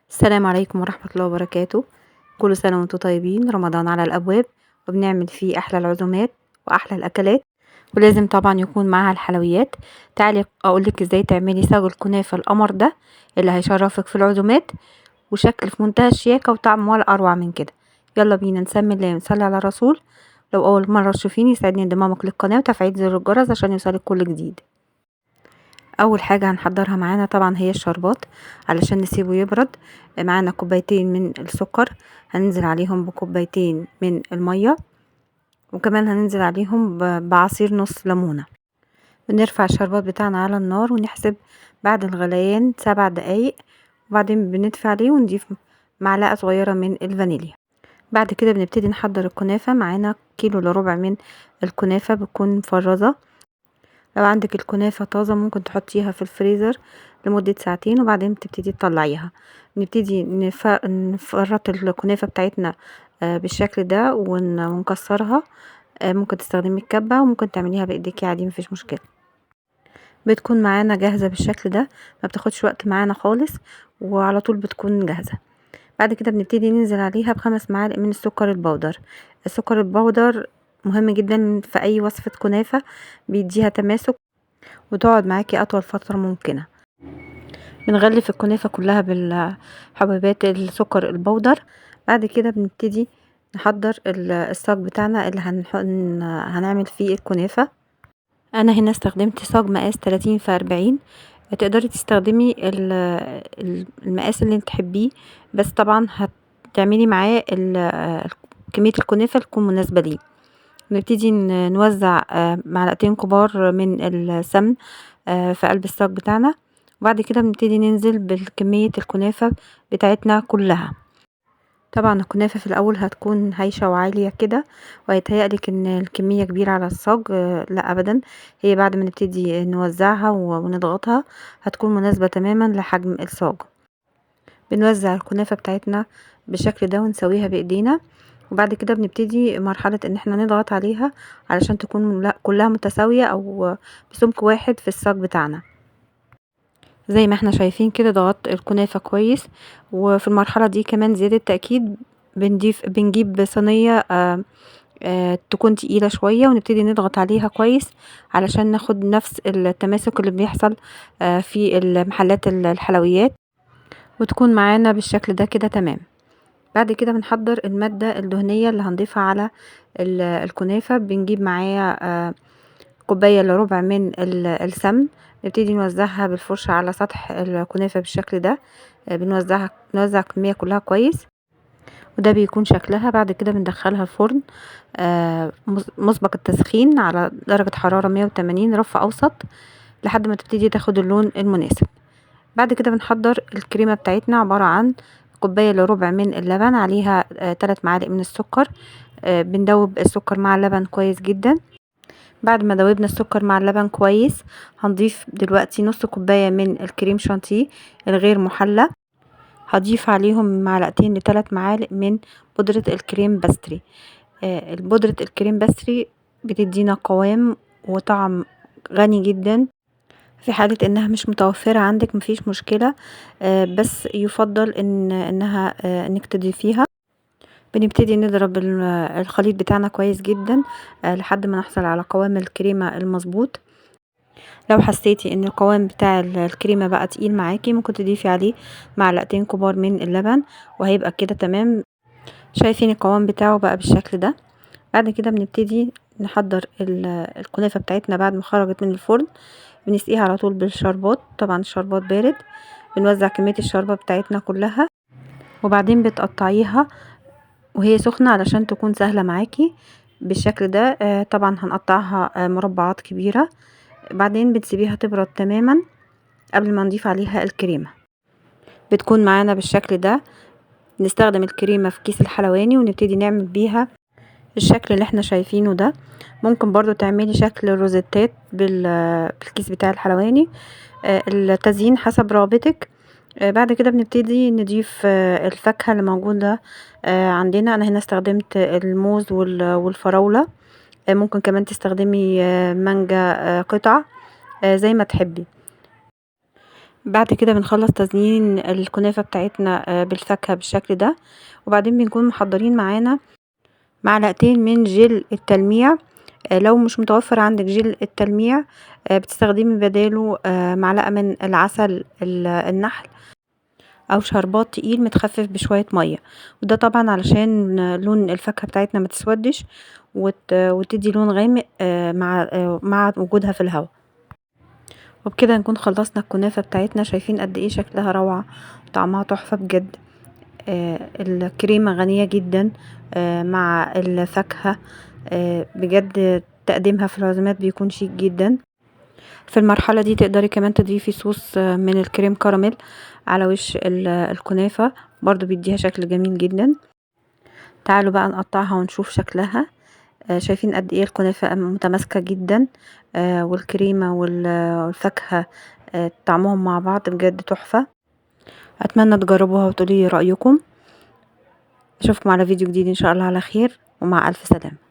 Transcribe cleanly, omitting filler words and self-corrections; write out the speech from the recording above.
السلام عليكم ورحمة الله وبركاته. كل سنة وانتم طيبين، رمضان على الأبواب وبنعمل فيه أحلى العزومات وأحلى الأكلات، ولازم طبعا يكون معاها الحلويات. تعالي أقولك ازاي تعملي صاج الكنافة القمر ده اللي هيشرفك في العزومات، وشكل في منتهى الشياكة وطعم ولا أروع من كده. يلا بينا نسمي الله ونصلي على الرسول. لو أول مرة تشوفيني يسعدني انضمامك للقناة وتفعيل زر الجرس عشان يوصلك كل جديد. اول حاجة هنحضرها معانا طبعا هي الشربات علشان نسيبه يبرد. معانا كوبايتين من السكر، هننزل عليهم بكوبايتين من المية، وكمان هننزل عليهم بعصير نص ليمونة. بنرفع الشربات بتاعنا على النار ونحسب بعد الغليان 7 دقايق، وبعدين بندفع عليه ونضيف معلقة صغيرة من الفانيليا. بعد كده بنبتدي نحضر الكنافة. معانا كيلو الا ربع من الكنافة بتكون مفرزة. لو عندك الكنافة طازة ممكن تحطيها في الفريزر لمدة ساعتين وبعدين بتبتدي تطلعيها. نبتدي نفرط الكنافة بتاعتنا بالشكل ده ونكسرها. ممكن تستخدمي الكبة وممكن تعمليها بايديكي عادي، مفيش مشكلة. بتكون معانا جاهزة بالشكل ده، ما بتاخدش وقت معانا خالص وعلى طول بتكون جاهزة. بعد كده بنبتدي ننزل عليها ب5 معالق من السكر البودر. السكر البودر مهم جدا في اي وصفة كنافة، بيديها تماسك وتقعد معاكي اطول فترة ممكنة. بنغلف الكنافة كلها بالحبيبات السكر البودر. بعد كده بنبتدي نحضر الصاج بتاعنا اللي هنعمل فيه الكنافة. انا هنا استخدمت صاج مقاس 30 في 40. تقدري تستخدمي المقاس اللي انت تحبيه، بس طبعا هتعملي معاه كمية الكنافة تكون مناسبة ليه. نبتدي نوزع معلقتين كبار من السمن في قلب الصاج بتاعنا، وبعد كده بنبتدي ننزل بكمية الكنافة بتاعتنا كلها. طبعا الكنافة في الأول هتكون هايشة وعالية كده وهيتهيألك ان الكمية كبيرة على الصاج. لا أبدا، هي بعد ما نبتدي نوزعها ونضغطها هتكون مناسبة تماما لحجم الصاج. بنوزع الكنافة بتاعتنا بالشكل ده ونسويها بإيدينا، وبعد كده بنبتدي مرحلة ان احنا نضغط عليها علشان تكون كلها متساوية او بسمك واحد في الصاج بتاعنا. زي ما احنا شايفين كده ضغطت الكنافة كويس. وفي المرحلة دي كمان زيادة تأكيد بنجيب صينية تكون تقيلة شوية ونبتدي نضغط عليها كويس علشان ناخد نفس التماسك اللي بيحصل في المحلات الحلويات، وتكون معانا بالشكل ده كده تمام. بعد كده بنحضر المادة الدهنية اللي هنضيفها على الكنافة. بنجيب معايا كوباية الا ربع من السمن. نبتدي نوزعها بالفرشة على سطح الكنافة بالشكل ده. نوزع الكمية كلها كويس، وده بيكون شكلها. بعد كده بندخلها الفرن مسبق التسخين على درجة حرارة 180 رف أوسط لحد ما تبتدي تاخد اللون المناسب. بعد كده بنحضر الكريمة بتاعتنا، عبارة عن كوباية الا ربع من اللبن، عليها 3 معالق من السكر. بندوب السكر مع اللبن كويس جدا. بعد ما دوبنا السكر مع اللبن كويس هنضيف دلوقتي نص كوباية من الكريم شانتيه الغير محلى. هضيف عليهم معلقتين ل3 معالق من بودرة الكريم باستري. بودرة الكريم باستري بتدينا قوام وطعم غني جدا. في حالة انها مش متوفرة عندك مفيش مشكلة، بس يفضل انك تضيفيها. بنبتدي نضرب الخليط بتاعنا كويس جدا لحد ما نحصل على قوام الكريمة المظبوط. لو حسيتي ان القوام بتاع الكريمة بقى تقيل معاكي ممكن تضيفي عليه معلقتين كبار من اللبن وهيبقى كده تمام. شايفين القوام بتاعه بقى بالشكل ده. بعد كده بنبتدي نحضر الكنافة بتاعتنا بعد ما خرجت من الفرن. بنسقيها على طول بالشربات، طبعا الشربات بارد. بنوزع كمية الشوربة بتاعتنا كلها، وبعدين بتقطعيها وهي سخنة علشان تكون سهلة معاكي بالشكل ده. طبعا هنقطعها مربعات كبيرة. بعدين بتسيبيها تبرد تماما قبل ما نضيف عليها الكريمة. بتكون معانا بالشكل ده. نستخدم الكريمة في كيس الحلواني ونبتدي نعمل بيها الشكل اللي احنا شايفينه ده. ممكن برضو تعملي شكل روزيتات بالكيس بتاع الحلواني. التزيين حسب رغبتك. بعد كده بنبتدي نضيف الفاكهة اللي موجودة عندنا. انا هنا استخدمت الموز والفراولة. ممكن كمان تستخدمي مانجا قطع زي ما تحبي. بعد كده بنخلص تزيين الكنافة بتاعتنا بالفاكهة بالشكل ده، وبعدين بنكون محضرين معانا معلقتين من جل التلميع. لو مش متوفر عندك جل التلميع بتستخدمي بداله معلقة من العسل النحل او شربات تقيل متخفف بشوية مية، وده طبعا علشان لون الفاكهة بتاعتنا متسودش وتدي لون غامق مع وجودها في الهواء. وبكده نكون خلصنا الكنافة بتاعتنا. شايفين قد ايه شكلها روعة وطعمها تحفة بجد. الكريمة غنية جدا مع الفاكهة. بجد تقديمها في العزومات بيكون شيك جدا. في المرحلة دي تقدري كمان تضيفي صوص من الكريم كراميل على وش الكنافة، برضو بيديها شكل جميل جدا. تعالوا بقى نقطعها ونشوف شكلها. شايفين قد ايه الكنافة متماسكة جدا، والكريمة والفاكهة طعمهم مع بعض بجد تحفة. اتمنى تجربوها وتقولي رأيكم. اشوفكم على فيديو جديد ان شاء الله على خير، ومع الف سلامة.